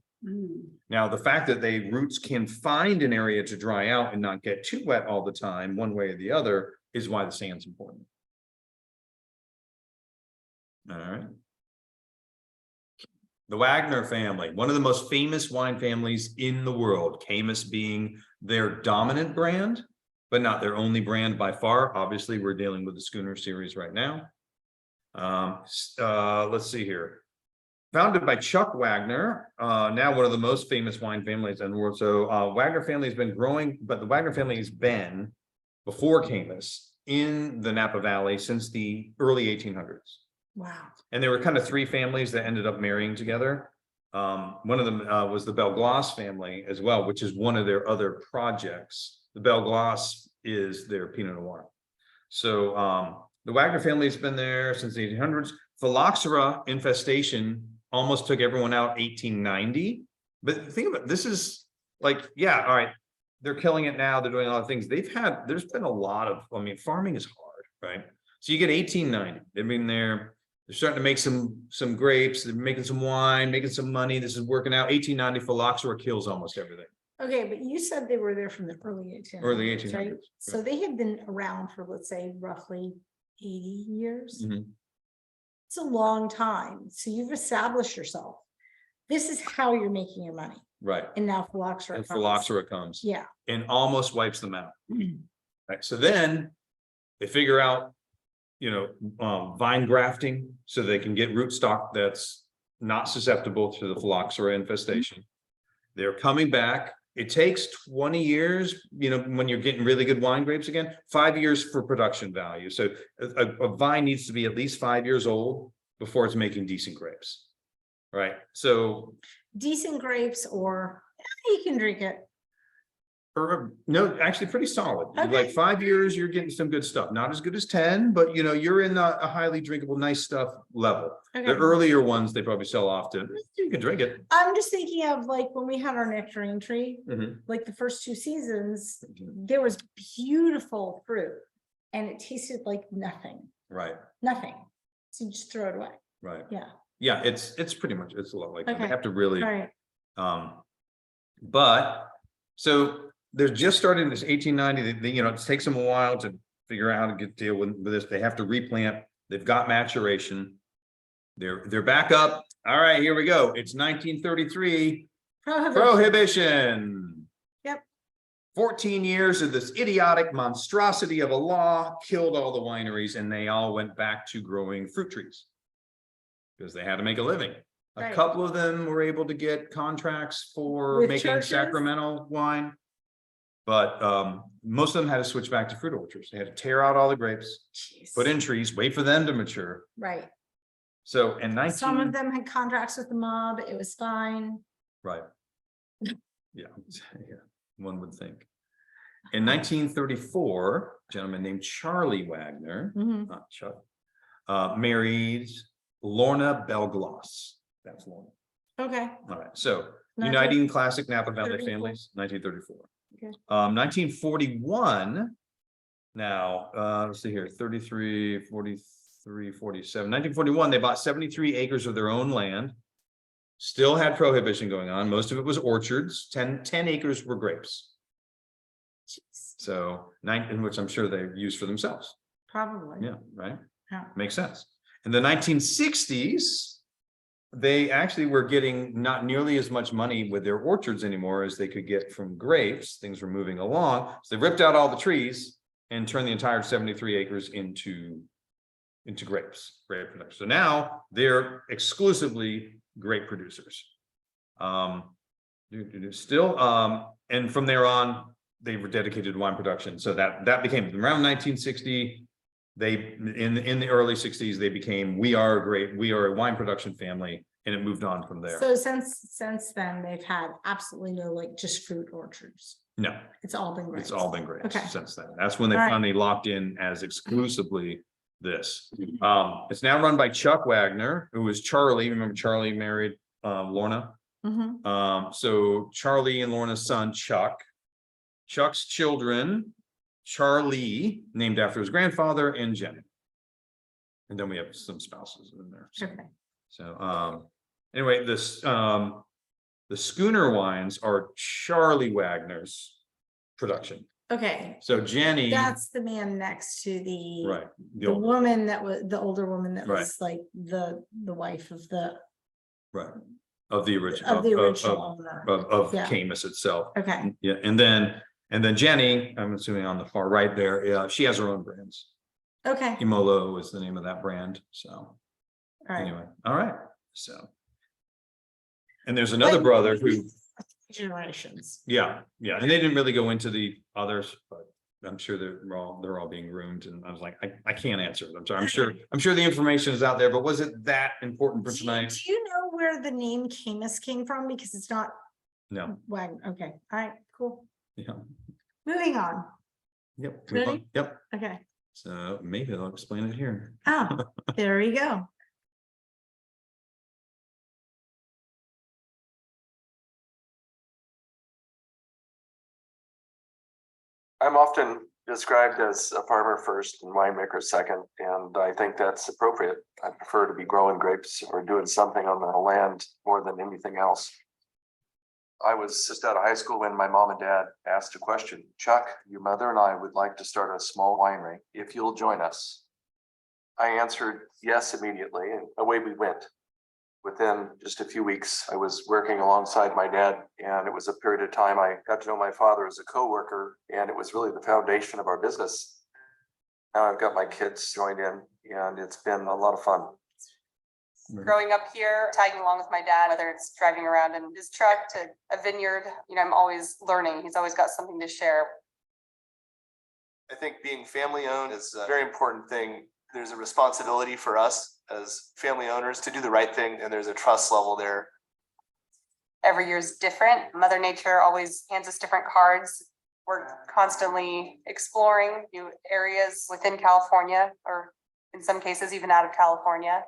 Now, the fact that the roots can find an area to dry out and not get too wet all the time, one way or the other, is why the sand's important. All right. The Wagner family, one of the most famous wine families in the world, Caymus being their dominant brand, but not their only brand by far. Obviously, we're dealing with the Schooner series right now. Let's see here. Founded by Chuck Wagner, now one of the most famous wine families in the world. So Wagner family has been growing, but the Wagner family has been, before Caymus, in the Napa Valley since the early 1800s. Wow. And there were kind of 3 families that ended up marrying together. One of them was the Belglas family as well, which is one of their other projects. The Belglas is their Pinot Noir. So the Wagner family has been there since the 1800s. Phylloxera infestation almost took everyone out 1890. But think about it, this is like, yeah, all right, they're killing it now. They're doing a lot of things. There's been a lot of, farming is hard, right? So you get 1890. They've been there. They're starting to make some grapes. They're making some wine, making some money. This is working out. 1890, phylloxera kills almost everything. Okay, but you said they were there from the early 1800s. Early right? 1800s. So they had been around for, let's say, roughly 80 years. Mhm. It's a long time. So you've established yourself. this is how you're making your money. right. And now phylloxera. And comes. phylloxera comes. Yeah. And almost wipes them out. Right, so then they figure out, vine grafting, so they can get rootstock that's not susceptible to the phylloxera infestation. They're coming back. It takes 20 years, when you're getting really good wine grapes again, 5 years for production value. So a vine needs to be at least 5 years old before it's making decent grapes. Right, so. Decent grapes, or you can drink it. No, actually pretty solid. Okay. Like 5 years, you're getting some good stuff. Not as good as 10, but you're in a highly drinkable, nice stuff level. Okay. The earlier ones, they probably sell off to, you can drink it. I'm just thinking of like when we had our nectarine tree, Mhm. like the first 2 seasons, there was beautiful fruit and it tasted like nothing, Right, So you just throw it away. right. Yeah. Yeah, it's pretty much, it's a lot like that. They Okay. have to really, All right. but so they're just starting this 1890, it takes them a while to figure out how to deal with this. They have to replant. They've got maturation. They're back up. All right, here we go. It's 1933. Prohibition. Yep. 14 years of this idiotic monstrosity of a law killed all the wineries, and they all went back to growing fruit trees because they had to make a living. A Right. couple of them were able to get contracts for With making churches? Sacramento wine, but most of them had to switch back to fruit orchards. They had to tear out all the grapes, Jeez. put in trees, wait for them to mature. Right. So in 19, Some of them had contracts with the mob. It was fine. right. Yeah, one would think. In 1934, a gentleman named Charlie Wagner, Mhm. not Chuck, married Lorna Belgloss. That's Lorna. Okay. All right, so Not Uniting Classic Napa Valley 34. Families, 1934. Okay. 1941. Now, let's see here, 33, 43, 47. 1941, they bought 73 acres of their own land. Still had prohibition going on. Most of it was orchards. 10 acres were grapes. Jeez. So in which I'm sure they used for themselves. Probably. Yeah, right. Yeah. Makes sense. In the 1960s, they actually were getting not nearly as much money with their orchards anymore as they could get from grapes. Things were moving along. So they ripped out all the trees and turned the entire 73 acres into grapes, grape production. So now they're exclusively grape producers. Still, and from there on, they were dedicated to wine production. So that became around 1960. They in the early 60s, they became we are a wine production family, and it moved on from there. So since then, they've had absolutely no like just fruit orchards. No, It's all been grapes. it's all been grapes Okay. since then. That's when they All right. finally locked in as exclusively this. It's now run by Chuck Wagner, who is Charlie. Remember Charlie married Lorna. Mhm. So Charlie and Lorna's son, Chuck's children, Charlie, named after his grandfather, and Jenny. And then we have some spouses in there. So, Okay. anyway, the Schooner wines are Charlie Wagner's production. Okay. So Jenny, That's the man next to the. right, The woman that was the older woman that Right. was like the wife of the right, of the original original owner. of Yeah. Caymus itself. Okay. Yeah, and then Jenny, I'm assuming on the far right there, she has her own brands. Okay. Imolo is the name of that brand. So All right. anyway, all right. So, and there's another But- brother who, Generations. yeah, and they didn't really go into the others, but I'm sure they're all being groomed. And I was like, I can't answer it. I'm sorry. I'm sure the information is out there, but was it that important for Do tonight? you know where the name Caymus came from? Because it's not No. Wagner. Okay. All right. Cool. Yeah. Moving on. Yep. Ready? Yep. Okay. So maybe I'll explain it here. Oh, there we go. I'm often described as a farmer first and winemaker second, and I think that's appropriate. I prefer to be growing grapes or doing something on the land more than anything else. I was just out of high school when my mom and dad asked a question. Chuck, your mother and I would like to start a small winery if you'll join us. I answered yes immediately, and away we went. within just a few weeks, I was working alongside my dad, and it was a period of time I got to know my father as a coworker, and it was really the foundation of our business. Now I've got my kids joined in, and it's been a lot of fun. Growing up here, tagging along with my dad, whether it's driving around in his truck to a vineyard, I'm always learning. He's always got something to share. I think being family owned is a very important thing. There's a responsibility for us as family owners to do the right thing, and there's a trust level there. Every year is different. Mother Nature always hands us different cards. We're constantly exploring new areas within California, or in some cases, even out of California.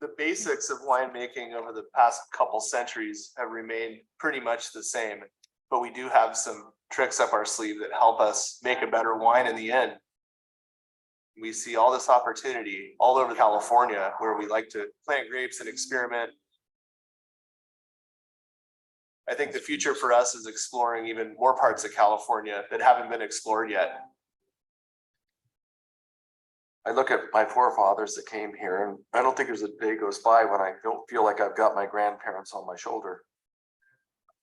The basics of winemaking over the past couple centuries have remained pretty much the same, but we do have some tricks up our sleeve that help us make a better wine in the end. We see all this opportunity all over California where we like to plant grapes and experiment. I think the future for us is exploring even more parts of California that haven't been explored yet. I look at my forefathers that came here, and I don't think there's a day goes by when I don't feel like I've got my grandparents on my shoulder.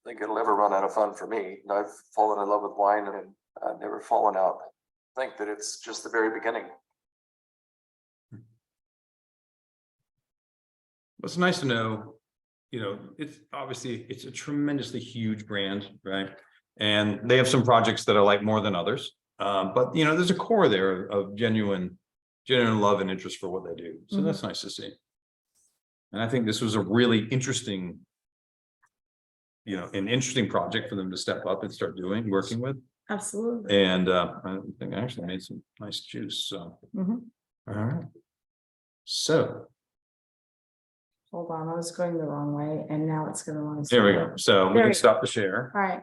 I think it'll never run out of fun for me. And I've fallen in love with wine and I've never fallen out. I think that it's just the very beginning. It's nice to know, it's obviously, it's a tremendously huge brand, right? And they have some projects that I like more than others. But there's a core there of genuine love and interest for what they do. So that's nice to see. And I think this was a really interesting, an interesting project for them to step up and start working with. Absolutely. And I think I actually made some nice juice. So, all right. So. Hold on, I was going the wrong way and now it's going the wrong. There we go. So we can stop the share. All right.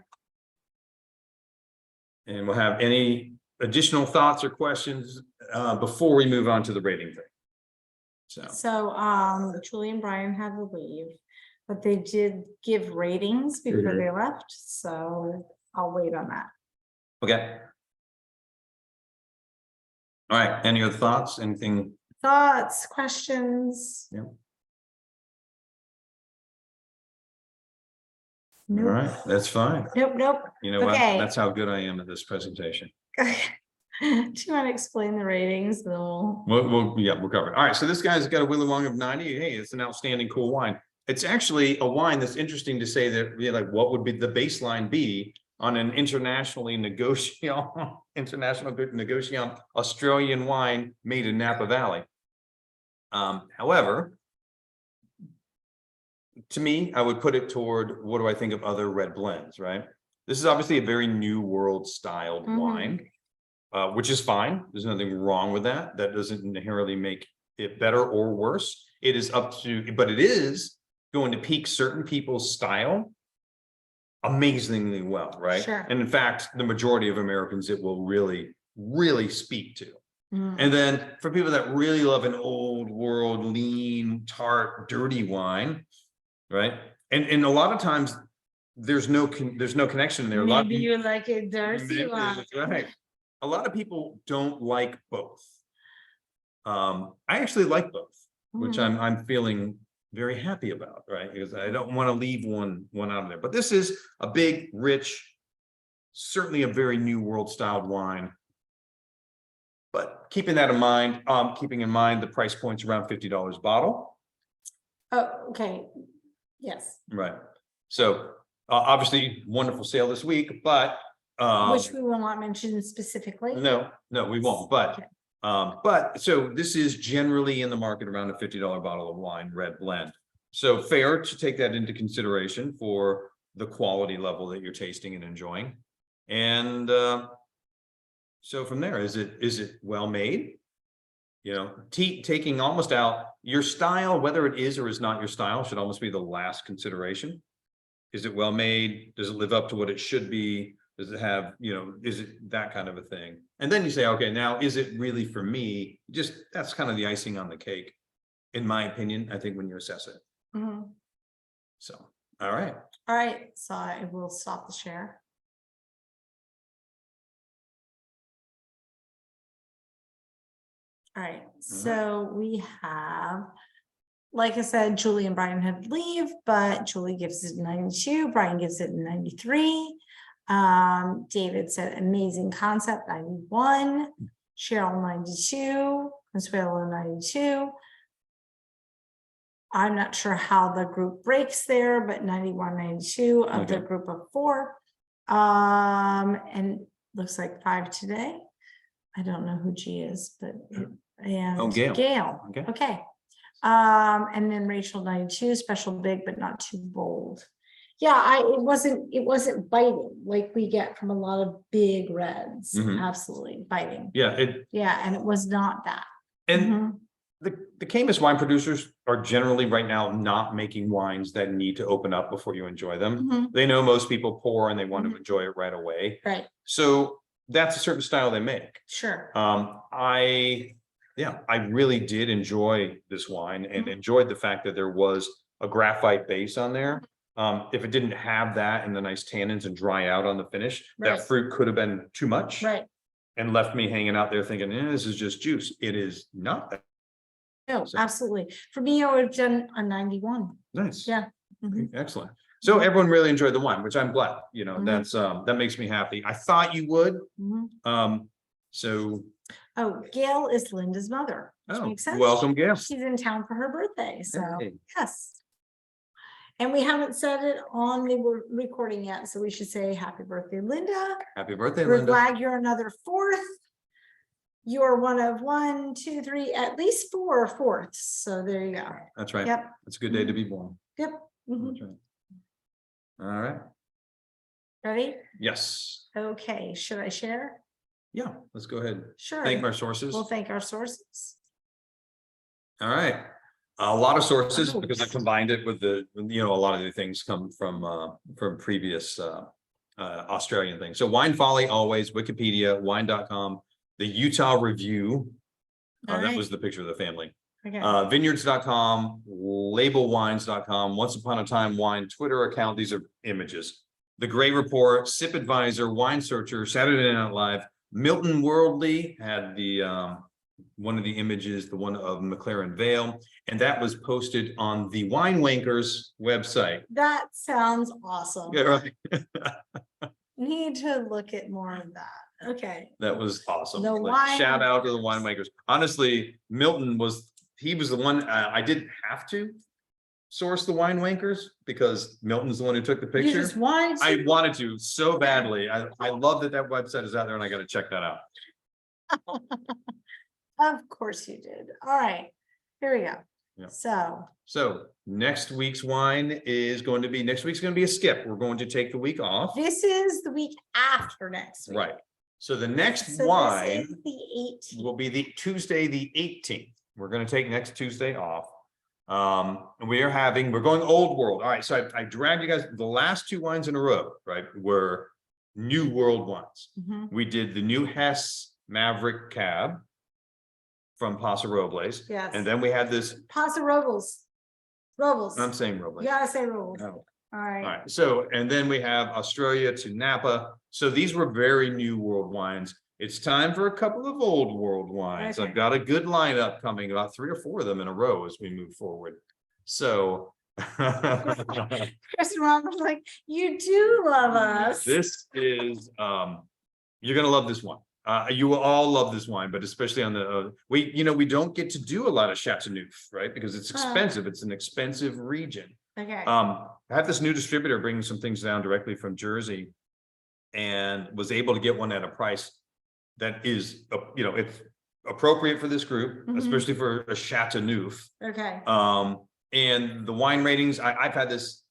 And we'll have any additional thoughts or questions before we move on to the rating thing. So Julie and Brian had to leave, but they did give ratings before they left. So I'll wait on that. Okay. All right. Any other thoughts? Anything? Thoughts, questions? Yeah. Nope. All right. That's fine. Nope. You know what? That's how good I am at this presentation. Do you want to explain the ratings? We'll cover it. All right. So this guy's got a Willy Wonka of 90. Hey, it's an outstanding, cool wine. It's actually a wine that's interesting to say that, what would be the baseline be on an international negotiation Australian wine made in Napa Valley. However, to me, I would put it toward what do I think of other red blends, right? This is obviously a very new world styled wine, which is fine. There's nothing wrong with that. That doesn't inherently make it better or worse. It is up to, but it is going to pique certain people's style amazingly well, right? Sure. And in fact, the majority of Americans it will really, really speak to. And then for people that really love an old world, lean, tart, dirty wine, right? And a lot of times there's no connection there. Maybe you like a dirty one. Right. A lot of people don't like both. I actually like both, which I'm feeling very happy about, right? Because I don't want to leave one out of there. But this is a big, rich, certainly a very new world styled wine. But keeping that in mind, keeping in mind the price point's around $50 a bottle. Oh, okay. Yes. Right. So obviously wonderful sale this week, but which we will not mention specifically. No, we won't. But so this is generally in the market around a $50 bottle of wine, red blend. So fair to take that into consideration for the quality level that you're tasting and enjoying. And so from there, is it well made? Taking almost out your style, whether it is or is not your style, should almost be the last consideration. Is it well made? Does it live up to what it should be? Does it have, is it that kind of a thing? And then you say, okay, now is it really for me? That's kind of the icing on the cake, in my opinion, I think, when you assess it. So, all right. All right. So I will stop the share. All right. So we have like I said, Julie and Brian had to leave, but Julie gives it 92, Brian gives it 93. David said amazing concept, 91, Cheryl 92, Consuelo 92. I'm not sure how the group breaks there, but 91, 92 of the Okay. group of 4. And looks like 5 today. I don't know who G is, but and Gail. Gail. Okay. Okay. And then Rachel 92, special big, but not too bold. Yeah, it wasn't biting like we get from a lot of big reds. Mhm. Absolutely biting. Yeah, Yeah, and it was not that. and Mhm. the Caymus wine producers are generally right now not making wines that need to open up before you enjoy them. Mhm. They know most people pour and they want to Mhm. enjoy it right away. Right, So that's a certain style they make. sure. I really did enjoy this wine and enjoyed the fact that there was a graphite base on there. If it didn't have that and the nice tannins and dry out on the finish, Right. that fruit could have been too much. Right. And left me hanging out there thinking, this is just juice. It is not that No, So- absolutely. For me, I would have done a 91. nice. Yeah. Mhm. Excellent. So everyone really enjoyed the wine, which I'm glad, Mhm. that's, that makes me happy. I thought you would. Mhm. So, Oh, Gail is Linda's mother, which oh, makes sense. welcome, Gail. She's in town for her birthday, so Hey. yes. And we haven't said it on the recording yet, so we should say happy birthday, Linda. Happy birthday, We're Linda. glad you're another 4th. You're one of 1, 2, 3, at least 4 fourths. So there you go. That's right. Yep. It's a good day to be born. Yep. Mhm. That's right. All right. Ready? Yes. Okay. Should I share? Yeah, let's go ahead. Sure. Thank my sources. We'll thank our sources. All right. A lot of sources Oh. because I combined it with a lot of the things come from previous Australian things. So Wine Folly, always, Wikipedia, wine.com, the Utah Review. All That right. was the picture of the family. Okay. Vineyards.com, labelwines.com, Once Upon a Time Wine Twitter account. These are images. The Gray Report, Sip Advisor, Wine Searcher, Saturday Night Live, Milton Worldly had the one of the images, the one of McLaren Vale, and that was posted on the Winemakers website. That sounds awesome. Yeah, right. Need to look at more of that. Okay. That was awesome. The Like, shout out to the Winemakers. winemakers. Honestly, Milton was the one I didn't have to source the winemakers because Milton's the one who took the You picture. just wanted to. I wanted to so badly. I love that website is out there and I got to check that out. Of course you did. All right, here we go. Yeah. So next week's wine is going to be a skip. We're going to take the week off. this is the week after next week. Right. So the next So wine this is the 18th. will be the Tuesday, the 18th. We're going to take next Tuesday off. And we're going old world. All right. So I dragged you guys, the last 2 wines in a row, right, were new world wines. Mhm. We did the new Hess Maverick Cab from Paso Robles. Yes. And then we had this, Paso Robles. Robles. I'm saying Robles. You gotta say Robles. No. All right. All right, so, and then we have Australia to Napa. So these were very new world wines. It's time for a couple of old world wines. Okay. I've got a good lineup coming, about 3 or 4 of them in a row as we move forward. So. Chris and Ron was like, you do love us. This is, you're gonna love this one. You will all love this wine, but especially on the, we don't get to do a lot of Chateauneuf, right? Because it's expensive. It's an expensive region. Okay. I have this new distributor bringing some things down directly from Jersey and was able to get one at a price that is, it's appropriate for this group, Mhm. especially for a Chateauneuf. Okay. And the wine ratings, I've had this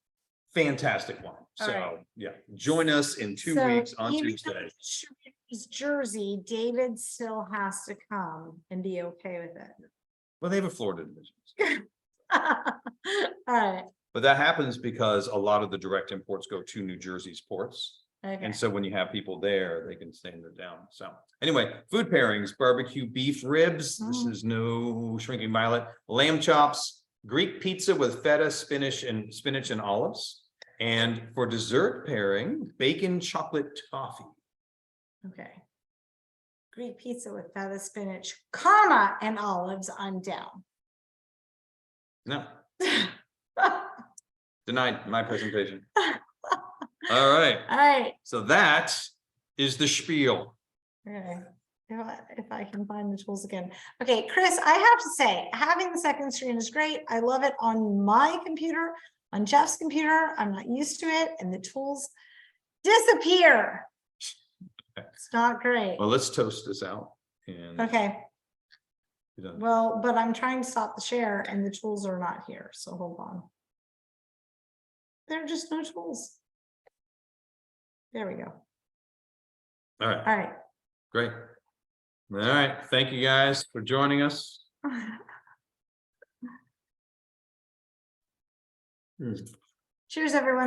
fantastic wine. All So right. yeah, join us in 2 So weeks on even though Tuesday. it's Jersey, David still has to come and be okay with it. Well, they have a Florida division. All right. But that happens because a lot of the direct imports go to New Jersey's ports. Okay. And so when you have people there, they can stand it down. So anyway, food pairings, barbecue beef ribs. This is no shrinking violet, lamb chops, Greek pizza with feta, spinach and olives. And for dessert pairing, bacon chocolate toffee. Okay. Greek pizza with feta, spinach, karma, and olives. I'm down. No. Denied my presentation. All right, All right, so that is the spiel. okay. If I can find the tools again. Okay, Chris, I have to say, having the second screen is great. I love it on my computer, on Jeff's computer. I'm not used to it, and the tools disappear. It's not great. Well, let's toast this out. And Okay, be done. well, but I'm trying to stop the share and the tools are not here, so hold on. There are just no tools. There we go. All right, All right. great. All right, thank you guys for joining us. Cheers, everyone.